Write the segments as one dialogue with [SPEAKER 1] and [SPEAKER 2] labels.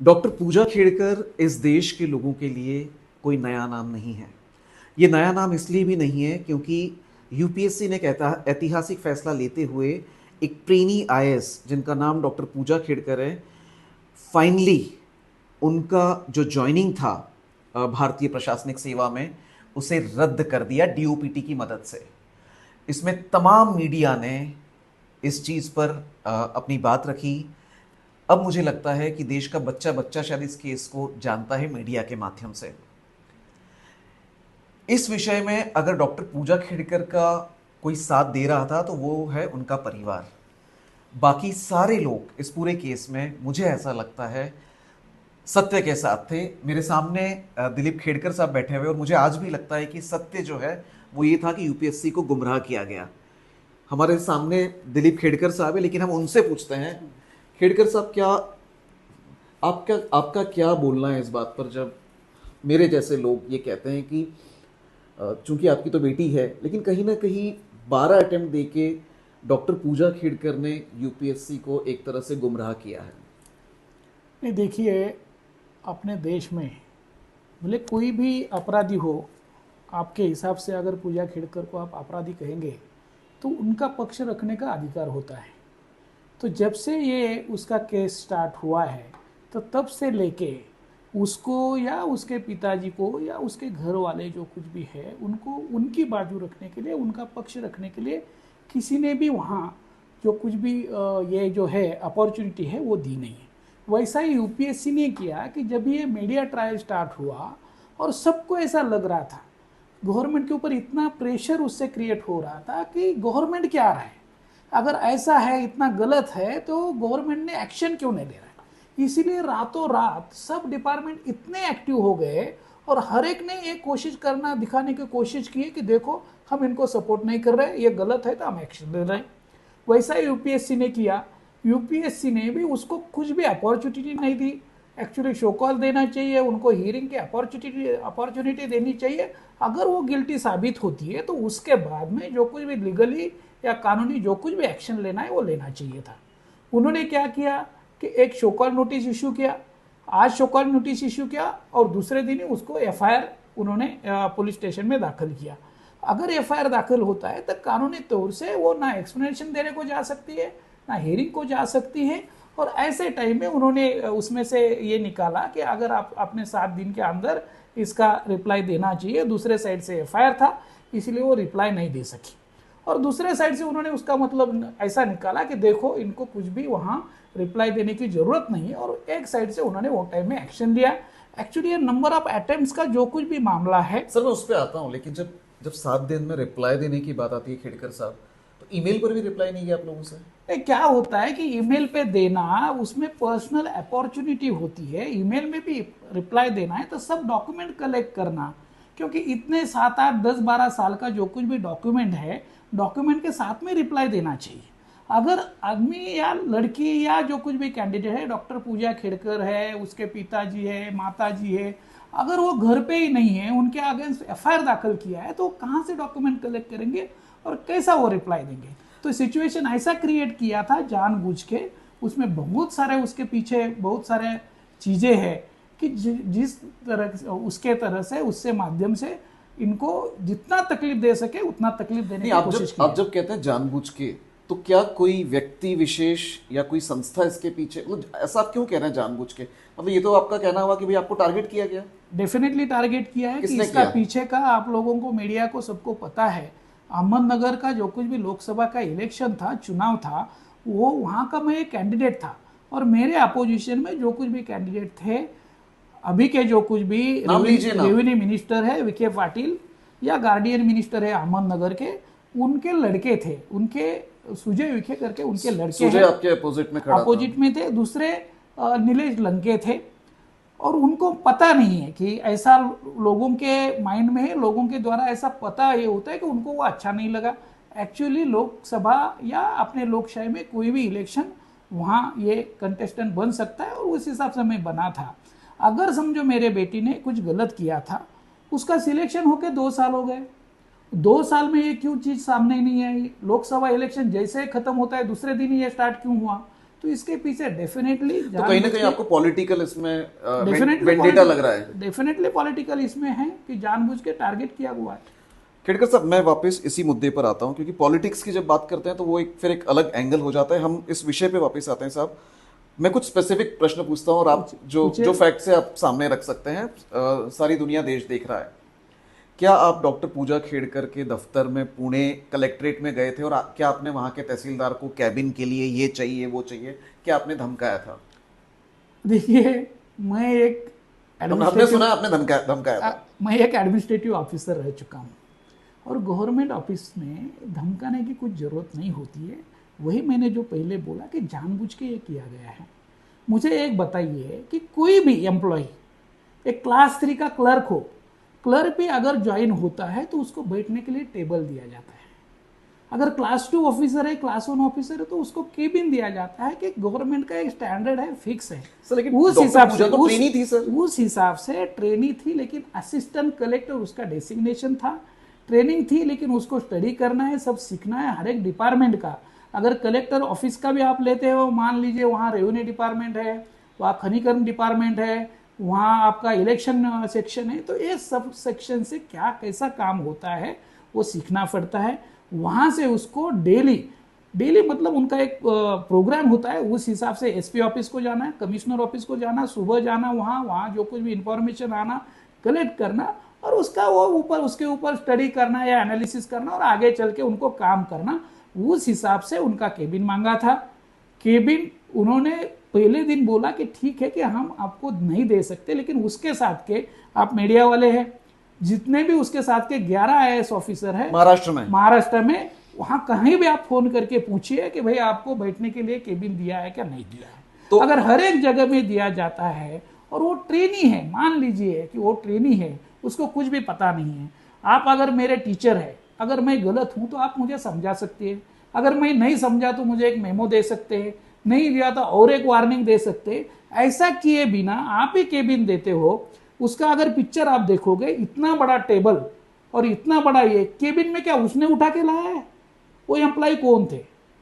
[SPEAKER 1] Doctor पूजा खेड़कर इस देश के लोगों के लिए कोई नया नाम नहीं है। ये नया नाम इसलिए भी नहीं है क्योंकि यूपीएससी ने कहता ऐतिहासिक फैसला लेते हुए एक ट्रेनी आईएएस जिनका नाम डॉक्टर पूजा खेड़कर है, फाइनली उनका जो जॉइनिंग था भारतीय प्रशासनिक सेवा में, उसे रद्द कर दिया डीओपीटी की मदद से। इसमें तमाम मीडिया ने इस चीज़ पर अपनी बात रखी। अब मुझे लगता है कि देश का बच्चा बच्चा शायद इस केस को जानता है मीडिया के माध्यम से। इस विषय में अगर डॉक्टर पूजा खेड़कर का कोई साथ दे रहा था तो वो है उनका परिवार। बाकी सारे लोग इस पूरे केस में, मुझे ऐसा लगता है, सत्य के साथ थे। मेरे सामने दिलीप खेड़कर साहब बैठे हुए और मुझे आज भी लगता है कि सत्य जो है वो ये था कि यूपीएससी को गुमराह किया गया। हमारे सामने दिलीप खेड़कर साहब है, लेकिन हम उनसे पूछते हैं, खेड़कर साहब, क्या आपका आपका क्या बोलना है इस बात पर जब मेरे जैसे लोग ये कहते हैं कि चूंकि आपकी तो बेटी है लेकिन कहीं ना कहीं 12 अटेम्प्ट देके डॉक्टर पूजा खेड़कर ने यूपीएससी को एक तरह से गुमराह किया है।
[SPEAKER 2] नहीं, देखिए, अपने देश में भले कोई भी अपराधी हो, आपके हिसाब से अगर पूजा खेड़कर को आप अपराधी कहेंगे तो उनका पक्ष रखने का अधिकार होता है। तो जब से ये उसका केस स्टार्ट हुआ है तो तब से लेके उसको या उसके पिताजी को या उसके घर वाले जो कुछ भी है उनको उनकी बाजू रखने के लिए, उनका पक्ष रखने के लिए किसी ने भी वहाँ जो कुछ भी ये जो है अपॉर्चुनिटी है वो दी नहीं है। वैसा ही यूपीएससी ने किया कि जब ये मीडिया ट्रायल स्टार्ट हुआ और सबको ऐसा लग रहा था, गवर्नमेंट के ऊपर इतना प्रेशर उससे क्रिएट हो रहा था कि गवर्नमेंट क्या रहा है, अगर ऐसा है, इतना गलत है तो गवर्नमेंट ने एक्शन क्यों नहीं ले रहा है। इसीलिए रातों रात सब डिपार्टमेंट इतने एक्टिव हो गए और हर एक ने ये कोशिश करना, दिखाने की कोशिश की है कि देखो हम इनको सपोर्ट नहीं कर रहे, ये गलत है तो हम एक्शन ले रहे हैं। वैसा ही यूपीएससी ने किया। यूपीएससी ने भी उसको कुछ भी अपॉर्चुनिटी नहीं दी। एक्चुअली शो कॉल देना चाहिए उनको, हियरिंग की अपॉर्चुनिटी देनी चाहिए। अगर वो गिल्टी साबित होती है तो उसके बाद में जो कुछ भी लीगली या कानूनी जो कुछ भी एक्शन लेना है वो लेना चाहिए था। उन्होंने क्या किया कि एक शो कॉल नोटिस इशू किया, आज शो कॉल नोटिस इशू किया और दूसरे दिन ही उसको एफआईआर उन्होंने पुलिस स्टेशन में दाखिल किया। अगर एफआईआर दाखिल होता है तो कानूनी तौर से वो ना एक्सप्लेनेशन देने को जा सकती है, ना हियरिंग को जा सकती है। और ऐसे टाइम में उन्होंने उसमें से ये निकाला कि अगर आप अपने 7 दिन के अंदर इसका रिप्लाई देना चाहिए। दूसरे साइड से एफआईआर था, इसलिए वो रिप्लाई नहीं दे सकी। और दूसरे साइड से उन्होंने उसका मतलब ऐसा निकाला कि देखो इनको कुछ भी वहाँ रिप्लाई देने की जरूरत नहीं है, और एक साइड से उन्होंने वो टाइम में एक्शन लिया। एक्चुअली ये नंबर ऑफ अटेम्प्ट्स का जो कुछ भी मामला है।
[SPEAKER 1] सर मैं उस पर आता हूँ, लेकिन जब जब 7 दिन में रिप्लाई देने की बात आती है खेड़कर साहब, तो ईमेल पर भी रिप्लाई नहीं किया आप लोगों से?
[SPEAKER 2] क्या होता है कि ईमेल पे देना उसमें पर्सनल अपॉर्चुनिटी होती है, ईमेल में भी रिप्लाई देना है तो सब डॉक्यूमेंट कलेक्ट करना, क्योंकि इतने 7, 8, 10, 12 साल का जो कुछ भी डॉक्यूमेंट है, डॉक्यूमेंट के साथ में रिप्लाई देना चाहिए। अगर आदमी या लड़की या जो कुछ भी कैंडिडेट है, डॉक्टर पूजा खेड़कर है, उसके पिताजी है, माताजी है, अगर वो घर पे ही नहीं है, उनके अगेंस्ट एफआईआर दाखिल किया है, तो कहाँ से डॉक्यूमेंट कलेक्ट करेंगे और कैसा वो रिप्लाई देंगे। तो सिचुएशन ऐसा क्रिएट किया था जानबूझ के, उसमें बहुत सारे उसके पीछे बहुत सारे चीज़ें हैं कि जिस तरह उसके तरह से उससे माध्यम से इनको जितना तकलीफ दे सके उतना तकलीफ देने की कोशिश की।
[SPEAKER 1] आप जब कहते हैं जानबूझ के, तो क्या कोई व्यक्ति विशेष या कोई संस्था इसके पीछे, मतलब ऐसा आप क्यों कह रहे हैं जानबूझ के? मतलब ये तो आपका कहना हुआ कि भाई आपको टारगेट किया गया।
[SPEAKER 2] डेफिनेटली टारगेट किया है कि
[SPEAKER 1] किसने
[SPEAKER 2] इसका
[SPEAKER 1] किया?
[SPEAKER 2] पीछे का आप लोगों को, मीडिया को, सबको पता है। अहमदनगर का जो कुछ भी लोकसभा का इलेक्शन था, चुनाव था, वो वहाँ का मैं एक कैंडिडेट था और मेरे अपोजिशन में जो कुछ भी कैंडिडेट थे, अभी के जो कुछ भी
[SPEAKER 1] नाम लीजिए ना।
[SPEAKER 2] रेवेन्यू मिनिस्टर है विखे पाटिल या गार्डियन मिनिस्टर है अहमदनगर के, उनके लड़के थे, उनके सुजय विखे करके उनके लड़के
[SPEAKER 1] सुजय
[SPEAKER 2] हैं,
[SPEAKER 1] आपके अपोजिट में खड़ा था।
[SPEAKER 2] अपोजिट में थे। दूसरे नीलेश लंके थे। और उनको पता नहीं है कि ऐसा लोगों के माइंड में है, लोगों के द्वारा ऐसा पता ये होता है कि उनको वो अच्छा नहीं लगा। एक्चुअली लोकसभा या अपने लोकशाही में कोई भी इलेक्शन वहाँ ये कंटेस्टेंट बन सकता है और उस हिसाब से मैं बना था। अगर समझो मेरे बेटी ने कुछ गलत किया था, उसका सिलेक्शन होके 2 साल हो गए, 2 साल में ये क्यों चीज़ सामने नहीं आई? लोकसभा इलेक्शन जैसे ही खत्म होता है दूसरे दिन ही ये स्टार्ट क्यों हुआ? तो इसके पीछे डेफिनेटली
[SPEAKER 1] तो कहीं ना कहीं आपको पॉलिटिकल इसमें वेंडेटा लग रहा है।
[SPEAKER 2] डेफिनेटली पॉलिटिकल इसमें है कि जानबूझ के टारगेट किया हुआ है।
[SPEAKER 1] खेड़कर साहब, मैं वापस इसी मुद्दे पर आता हूं, क्योंकि पॉलिटिक्स की जब बात करते हैं तो वो फिर एक अलग एंगल हो जाता है। हम इस विषय पे वापस आते हैं साहब। मैं कुछ स्पेसिफिक प्रश्न पूछता हूं और आप जो फैक्ट्स है आप सामने रख सकते हैं। सारी दुनिया देश देख रहा है। क्या आप डॉक्टर पूजा खेड़कर के दफ्तर में पुणे कलेक्ट्रेट में गए थे और क्या आपने वहां के तहसीलदार को कैबिन के लिए ये चाहिए वो चाहिए, क्या आपने धमकाया था?
[SPEAKER 2] देखिए, मैं एक
[SPEAKER 1] हमने सुना आपने धमकाया था।
[SPEAKER 2] मैं एक एडमिनिस्ट्रेटिव ऑफिसर रह चुका हूँ और गवर्नमेंट ऑफिस में धमकाने की कुछ ज़रूरत नहीं होती है। वही मैंने जो पहले बोला कि जानबूझ के ये किया गया है। मुझे एक बताइए कि कोई भी एम्प्लॉय, एक क्लास 3 का क्लर्क हो, क्लर्क पे अगर ज्वाइन होता है तो उसको बैठने के लिए टेबल दिया जाता है। अगर क्लास 2 ऑफिसर है, क्लास 1 ऑफिसर है, तो उसको केबिन दिया जाता है कि गवर्नमेंट का एक स्टैंडर्ड है, फिक्स है।
[SPEAKER 1] सर लेकिन
[SPEAKER 2] उस हिसाब से
[SPEAKER 1] तो ट्रेनी थी सर।
[SPEAKER 2] उस हिसाब से ट्रेनी थी, लेकिन असिस्टेंट कलेक्टर उसका डेसिग्नेशन था। ट्रेनिंग थी, लेकिन उसको स्टडी करना है, सब सीखना है हर एक डिपार्टमेंट का। अगर कलेक्टर ऑफिस का भी आप लेते हो, मान लीजिए वहाँ रेवेन्यू डिपार्टमेंट है, वहाँ खनिकर्म डिपार्टमेंट है, वहाँ आपका इलेक्शन सेक्शन है, तो ये सब सेक्शन से क्या कैसा काम होता है वो सीखना पड़ता है। वहाँ से उसको डेली मतलब उनका एक प्रोग्राम होता है, उस हिसाब से एसपी ऑफिस को जाना है, कमिश्नर ऑफिस को जाना, सुबह जाना, वहाँ जो कुछ भी इंफॉर्मेशन आना कलेक्ट करना और उसका वो उसके ऊपर स्टडी करना या एनालिसिस करना और आगे चल के उनको काम करना। उस हिसाब से उनका केबिन मांगा था। केबिन उन्होंने पहले दिन बोला कि ठीक है कि हम आपको नहीं दे सकते, लेकिन उसके साथ के आप मीडिया वाले हैं, जितने भी उसके साथ के 11 आईएएस ऑफिसर है महाराष्ट्र में, वहां कहीं भी आप फोन करके पूछिए कि भाई आपको बैठने के लिए केबिन दिया है क्या नहीं दिया है। तो अगर हर एक जगह में दिया जाता है और वो ट्रेनी है, मान लीजिए कि वो ट्रेनी है, उसको कुछ भी पता नहीं है। आप अगर मेरे टीचर है, अगर मैं गलत हूं तो आप मुझे समझा सकते हैं, अगर मैं नहीं समझा तो मुझे एक मेमो दे सकते हैं, नहीं दिया तो और एक वार्निंग दे सकते हैं। ऐसा किए बिना आप ही केबिन देते हो। उसका अगर पिक्चर आप देखोगे, इतना बड़ा टेबल और इतना बड़ा ये केबिन में क्या उसने उठा के लाया है? वो एम्प्लॉय कौन थे?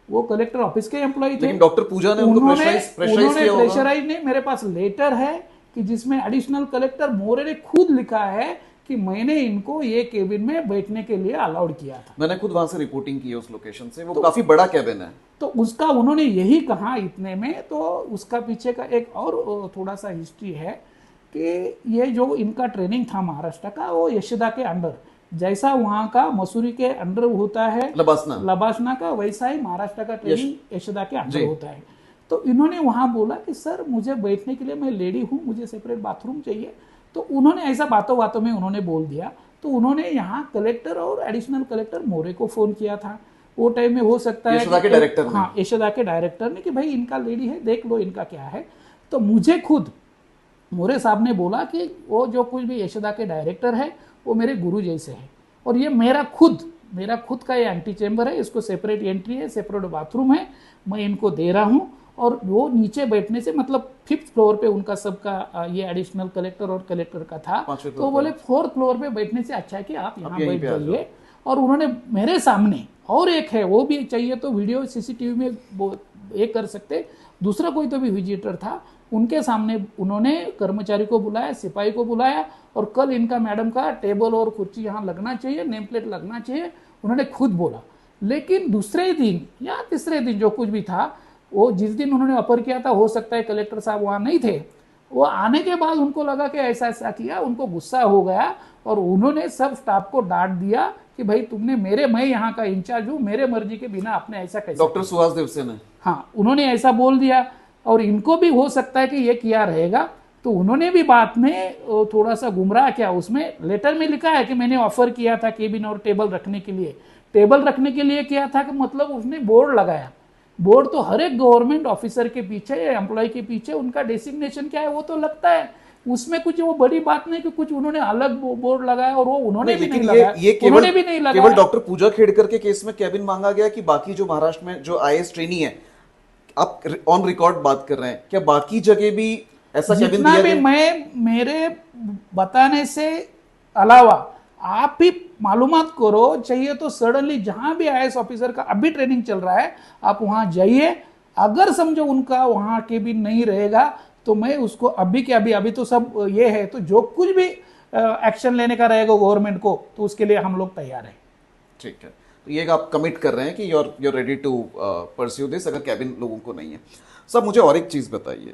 [SPEAKER 2] वो कलेक्टर ऑफिस के एम्प्लॉय थे।
[SPEAKER 1] डॉक्टर पूजा ने उनको
[SPEAKER 2] प्रेशराइज नहीं, मेरे पास लेटर है कि जिसमें एडिशनल कलेक्टर मोरे ने खुद लिखा है कि मैंने इनको ये केबिन में बैठने के लिए अलाउड किया था।
[SPEAKER 1] मैंने खुद वहां से रिपोर्टिंग की है उस लोकेशन से। वो काफी बड़ा केबिन है।
[SPEAKER 2] तो उसका उन्होंने यही कहा इतने में। तो उसका पीछे का एक और थोड़ा सा हिस्ट्री है कि ये जो इनका ट्रेनिंग था महाराष्ट्र का, वो यशोदा के अंडर, जैसा वहाँ का मसूरी के अंडर होता है लबासना का, वैसा ही महाराष्ट्र का ट्रेनिंग यशोदा के अंडर होता है। तो इन्होंने वहाँ बोला कि सर मुझे बैठने के लिए, मैं लेडी हूँ, मुझे सेपरेट बाथरूम चाहिए। तो उन्होंने ऐसा बातों बातों में उन्होंने बोल दिया। तो उन्होंने यहाँ कलेक्टर और एडिशनल कलेक्टर मोरे को फोन किया था। वो टाइम में हो सकता है
[SPEAKER 1] यशोदा के डायरेक्टर,
[SPEAKER 2] हाँ यशोदा के डायरेक्टर ने, कि भाई इनका लेडी है, देख लो इनका क्या है। तो मुझे खुद मोरे साहब ने बोला कि वो जो कुछ भी यशोदा के डायरेक्टर है वो मेरे गुरु जैसे है, और ये मेरा खुद का ये एंटी चेम्बर है, इसको सेपरेट एंट्री है, सेपरेट बाथरूम है, मैं इनको दे रहा हूँ। और वो नीचे बैठने से, मतलब 5th फ्लोर पे उनका सबका ये एडिशनल कलेक्टर और कलेक्टर का था, तो बोले 4th फ्लोर पे बैठने से अच्छा है कि आप यहाँ बैठ जाइए। और उन्होंने मेरे सामने, और एक है वो भी चाहिए तो वीडियो सीसीटीवी में वो ये कर सकते, दूसरा कोई तो भी विजिटर था, उनके सामने उन्होंने कर्मचारी को बुलाया, सिपाही को बुलाया, और कल इनका मैडम का टेबल और कुर्सी यहाँ लगना चाहिए, नेम प्लेट लगना चाहिए, उन्होंने खुद बोला। लेकिन दूसरे दिन या तीसरे दिन जो कुछ भी था, वो जिस दिन उन्होंने अपर किया था, हो सकता है कलेक्टर साहब वहाँ नहीं थे, वो आने के बाद उनको लगा कि ऐसा ऐसा किया, उनको गुस्सा हो गया और उन्होंने सब स्टाफ को डांट दिया कि भाई तुमने मैं यहाँ का इंचार्ज हूँ, मेरे मर्जी के बिना आपने ऐसा कैसे।
[SPEAKER 1] डॉक्टर सुहास देवसे ने,
[SPEAKER 2] हाँ, उन्होंने ऐसा बोल दिया। और इनको भी हो सकता है कि ये किया रहेगा, तो उन्होंने भी बात में थोड़ा सा गुमराह किया। उसमें लेटर में लिखा है कि मैंने ऑफर किया था केबिन और टेबल रखने के लिए। टेबल रखने के लिए किया था कि मतलब उसने बोर्ड लगाया। बोर्ड तो हर एक गवर्नमेंट ऑफिसर के पीछे या एम्प्लॉय के पीछे उनका डेसिग्नेशन क्या है वो तो लगता है, उसमें कुछ वो बड़ी बात नहीं कि कुछ उन्होंने अलग बोर्ड लगाया और वो उन्होंने भी नहीं लगाया। उन्होंने भी नहीं लगाया।
[SPEAKER 1] केवल डॉक्टर पूजा खेड़कर के केस में केबिन मांगा गया कि बाकी जो महाराष्ट्र में जो आईएएस ट्रेनी है, आप ऑन रिकॉर्ड बात कर रहे हैं, क्या बाकी जगह भी ऐसा केबिन दिया गया?
[SPEAKER 2] मैं मेरे बताने से अलावा आप भी मालूमात करो, चाहिए तो सडनली जहां भी आईएएस ऑफिसर का अभी ट्रेनिंग चल रहा है आप वहां जाइए, अगर समझो उनका वहां के भी नहीं रहेगा तो मैं उसको अभी के अभी तो सब ये है, तो जो कुछ भी एक्शन लेने का रहेगा गवर्नमेंट को, तो उसके लिए हम लोग तैयार हैं।
[SPEAKER 1] ठीक है, तो ये आप कमिट कर रहे हैं कि you're ready to pursue this अगर कैबिन लोगों को नहीं है। सब मुझे और एक चीज़ बताइए,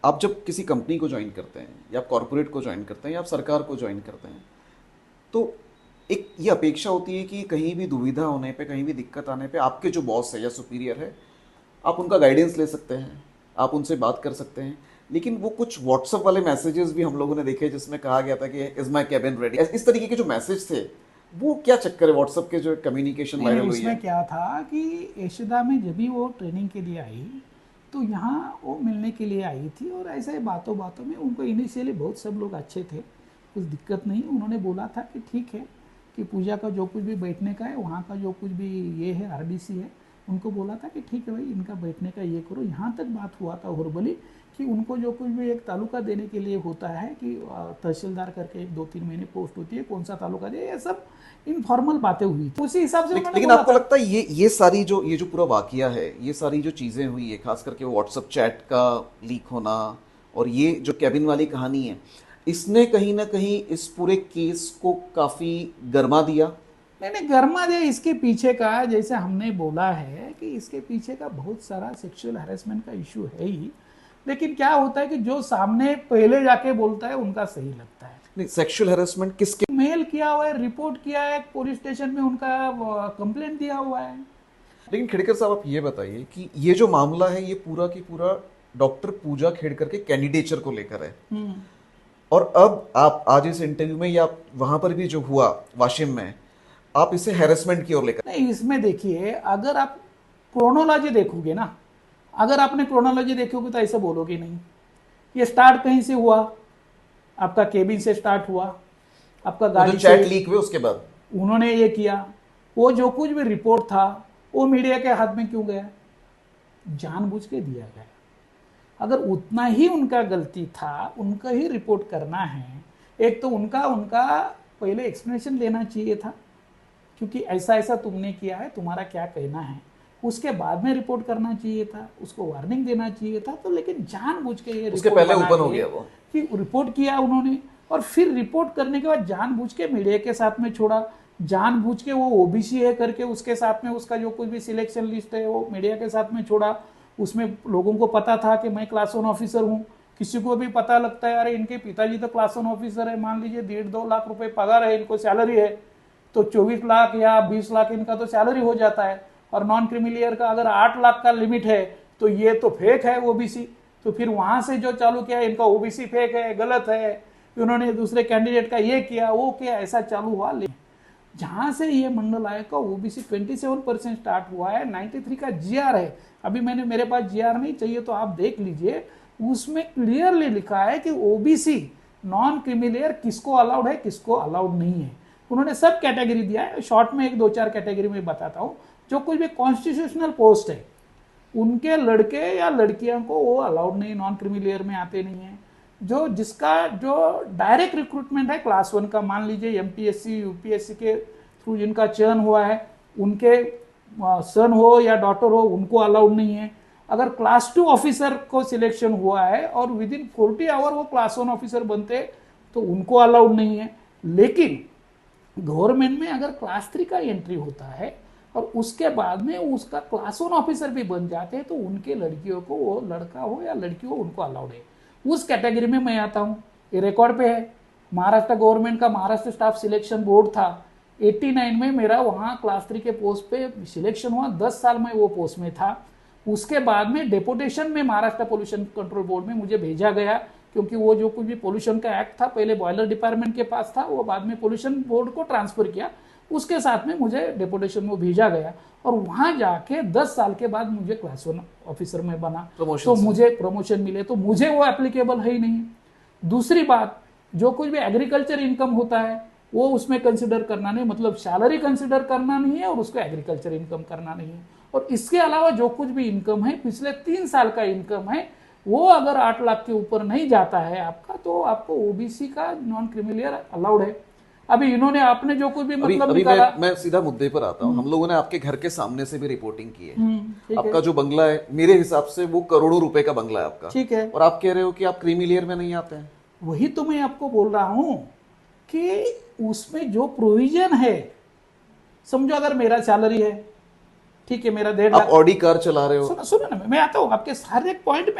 [SPEAKER 1] आप जब किसी कंपनी को ज्वाइन करते हैं या आप कॉरपोरेट को ज्वाइन करते हैं या आप सरकार को ज्वाइन करते हैं, तो एक ये अपेक्षा होती है कि कहीं भी दुविधा होने पे, कहीं भी दिक्कत आने पे आपके जो बॉस है या सुपीरियर है, आप उनका गाइडेंस ले सकते हैं, आप उनसे बात कर सकते हैं। लेकिन वो कुछ व्हाट्सएप वाले मैसेजेस भी हम लोगों ने देखे जिसमें कहा गया था कि इज माई कैबिन रेडी, इस तरीके के जो मैसेज थे, वो क्या चक्कर है व्हाट्सएप के जो कम्युनिकेशन
[SPEAKER 2] नहीं,
[SPEAKER 1] वायरल हुई है?
[SPEAKER 2] इसमें क्या था कि यशोदा में जब भी वो ट्रेनिंग के लिए आई तो यहाँ वो मिलने के लिए आई थी, और ऐसे बातों बातों में उनको इनिशियली बहुत सब लोग अच्छे थे, कुछ दिक्कत नहीं। उन्होंने बोला था कि ठीक है कि पूजा का जो कुछ भी बैठने का है, वहाँ का जो कुछ भी ये है आरडीसी है, उनको बोला था कि ठीक है भाई इनका बैठने का ये करो। यहाँ तक बात हुआ था हॉर्बली कि उनको जो कुछ भी एक तालुका देने के लिए होता है कि तहसीलदार करके एक 2-3 महीने पोस्ट होती है, कौन सा तालुका दे, ये सब इनफॉर्मल बातें हुई थी। उसी हिसाब से उन्होंने
[SPEAKER 1] लेकिन
[SPEAKER 2] बोला
[SPEAKER 1] आपको
[SPEAKER 2] था।
[SPEAKER 1] लगता है ये सारी जो ये जो पूरा वाकया है, ये सारी जो चीज़ें हुई है, खास करके व्हाट्सएप चैट का लीक होना और ये जो कैबिन वाली कहानी है, इसने कहीं ना कहीं इस पूरे केस को काफ़ी गर्मा दिया?
[SPEAKER 2] नहीं, गर्मा दे इसके पीछे का, जैसे हमने बोला है कि इसके पीछे का बहुत सारा सेक्सुअल हैरेसमेंट का इशू है ही। लेकिन क्या होता है कि जो सामने पहले जाके बोलता है उनका सही लगता है।
[SPEAKER 1] नहीं, सेक्सुअल हैरेसमेंट किसके?
[SPEAKER 2] मेल किया हुआ है, रिपोर्ट किया है, पुलिस स्टेशन में उनका कंप्लेंट दिया हुआ है।
[SPEAKER 1] लेकिन खेड़कर साहब, आप ये बताइए कि ये जो मामला है, ये पूरा की पूरा डॉक्टर पूजा खेड़कर के कैंडिडेचर को लेकर है। और अब आप आज इस इंटरव्यू में या वहां पर भी जो हुआ वाशिम में, आप इसे हैरेसमेंट की ओर लेकर?
[SPEAKER 2] नहीं, इसमें देखिए, अगर आप क्रोनोलॉजी देखोगे ना, अगर आपने क्रोनोलॉजी देखोगे तो ऐसे बोलोगे नहीं। ये स्टार्ट कहीं से हुआ, आपका केबिन से स्टार्ट हुआ, आपका
[SPEAKER 1] वो
[SPEAKER 2] गाड़ी
[SPEAKER 1] जो चैट
[SPEAKER 2] से
[SPEAKER 1] लीक हुए उसके बाद
[SPEAKER 2] उन्होंने ये किया। वो जो कुछ भी रिपोर्ट था वो मीडिया के हाथ में क्यों गया? जानबूझ के दिया गया। अगर उतना ही उनका गलती था, उनका ही रिपोर्ट करना है, एक तो उनका उनका पहले एक्सप्लेनेशन लेना चाहिए था, क्योंकि ऐसा ऐसा तुमने किया है, तुम्हारा क्या कहना है, उसके बाद में रिपोर्ट करना चाहिए था, उसको वार्निंग देना चाहिए था। तो लेकिन जानबूझ के ये
[SPEAKER 1] उसके
[SPEAKER 2] रिपोर्ट
[SPEAKER 1] पहले
[SPEAKER 2] बना
[SPEAKER 1] ओपन हो
[SPEAKER 2] के
[SPEAKER 1] गया वो
[SPEAKER 2] कि रिपोर्ट किया उन्होंने, और फिर रिपोर्ट करने के बाद जानबूझ के मीडिया के साथ में छोड़ा, जानबूझ के वो ओबीसी है करके उसके साथ में उसका जो कुछ भी सिलेक्शन लिस्ट है वो मीडिया के साथ में छोड़ा। उसमें लोगों को पता था कि मैं क्लास 1 ऑफिसर हूँ। किसी को भी पता लगता है, अरे इनके पिताजी तो क्लास 1 ऑफिसर है, मान लीजिए 1.5-2 लाख रुपए पगार है, इनको सैलरी है, तो 24 लाख या 20 लाख इनका तो सैलरी हो जाता है। और नॉन क्रिमिलियर का अगर 8 लाख का लिमिट है तो ये तो फेक है ओबीसी। तो फिर वहां से जो चालू किया, इनका ओबीसी फेक है, गलत है, उन्होंने दूसरे कैंडिडेट का ये किया वो किया, ऐसा चालू हुआ। जहां से ये मंडल आयोग का ओबीसी 27% स्टार्ट हुआ है, 93 का जीआर है। अभी मेरे पास जीआर नहीं, चाहिए तो आप देख लीजिए, उसमें क्लियरली लिखा है कि ओबीसी नॉन क्रिमिलियर किसको अलाउड है, किसको अलाउड नहीं है। उन्होंने सब कैटेगरी दिया है। शॉर्ट में 1-2-4 कैटेगरी में बताता हूँ। जो कुछ भी कॉन्स्टिट्यूशनल पोस्ट है, उनके लड़के या लड़कियां को वो अलाउड नहीं, नॉन क्रिमिलियर में आते नहीं है। जिसका जो डायरेक्ट रिक्रूटमेंट है क्लास 1 का, मान लीजिए एमपीएससी यूपीएससी के थ्रू जिनका चयन हुआ है, उनके सन हो या डॉटर हो, उनको अलाउड नहीं है। अगर क्लास 2 ऑफिसर को सिलेक्शन हुआ है और विद इन 40 आवर वो क्लास 1 ऑफिसर बनते तो उनको अलाउड नहीं है। लेकिन गवर्नमेंट में अगर क्लास 3 का एंट्री होता है और उसके बाद में उसका क्लास 1 ऑफिसर भी बन जाते हैं, तो उनके लड़कियों को, वो लड़का हो या लड़की हो, उनको अलाउड है। उस कैटेगरी में मैं आता हूँ, ये रिकॉर्ड पे है। महाराष्ट्र गवर्नमेंट का महाराष्ट्र स्टाफ सिलेक्शन बोर्ड था, 89 में मेरा वहाँ क्लास 3 के पोस्ट पे सिलेक्शन हुआ, 10 साल में वो पोस्ट में था। उसके बाद में डेपुटेशन में महाराष्ट्र पोल्यूशन कंट्रोल बोर्ड में मुझे भेजा गया, क्योंकि वो जो कुछ भी पोल्यूशन का एक्ट था पहले बॉयलर डिपार्टमेंट के पास था, वो बाद में पोल्यूशन बोर्ड को ट्रांसफर किया, उसके साथ में मुझे डेपुटेशन में भेजा गया। और वहां जाके 10 साल के बाद मुझे क्लास 1 ऑफिसर में बना, तो मुझे प्रमोशन मिले, तो मुझे वो एप्लीकेबल है ही नहीं। दूसरी बात, जो कुछ भी एग्रीकल्चर इनकम होता है वो उसमें कंसिडर करना नहीं, मतलब सैलरी कंसिडर करना नहीं है और उसको एग्रीकल्चर इनकम करना नहीं है। और इसके अलावा जो कुछ भी इनकम है, पिछले 3 साल का इनकम है, वो अगर 8 लाख के ऊपर नहीं जाता है आपका, तो आपको ओबीसी का नॉन क्रिमिलियर अलाउड है। अभी इन्होंने आपने जो कुछ भी
[SPEAKER 1] अभी
[SPEAKER 2] मतलब
[SPEAKER 1] अभी
[SPEAKER 2] निकाला।
[SPEAKER 1] मैं सीधा मुद्दे पर आता हूँ। हम लोगों ने आपके घर के सामने से भी रिपोर्टिंग की है।
[SPEAKER 2] ठीक है।
[SPEAKER 1] आपका जो बंगला है मेरे हिसाब से वो करोड़ों रुपए का बंगला है आपका,
[SPEAKER 2] ठीक है,
[SPEAKER 1] और आप कह रहे हो कि आप क्रीमी लेयर में नहीं आते हैं।
[SPEAKER 2] वही तो मैं आपको बोल रहा हूं कि उसमें जो प्रोविजन है, समझो अगर मेरा सैलरी है, ठीक है, मेरा 1.5
[SPEAKER 1] आप
[SPEAKER 2] लाख।
[SPEAKER 1] ऑडी कार चला रहे हो।
[SPEAKER 2] सुनो सुनो ना, मैं आता हूं आपके हर एक पॉइंट में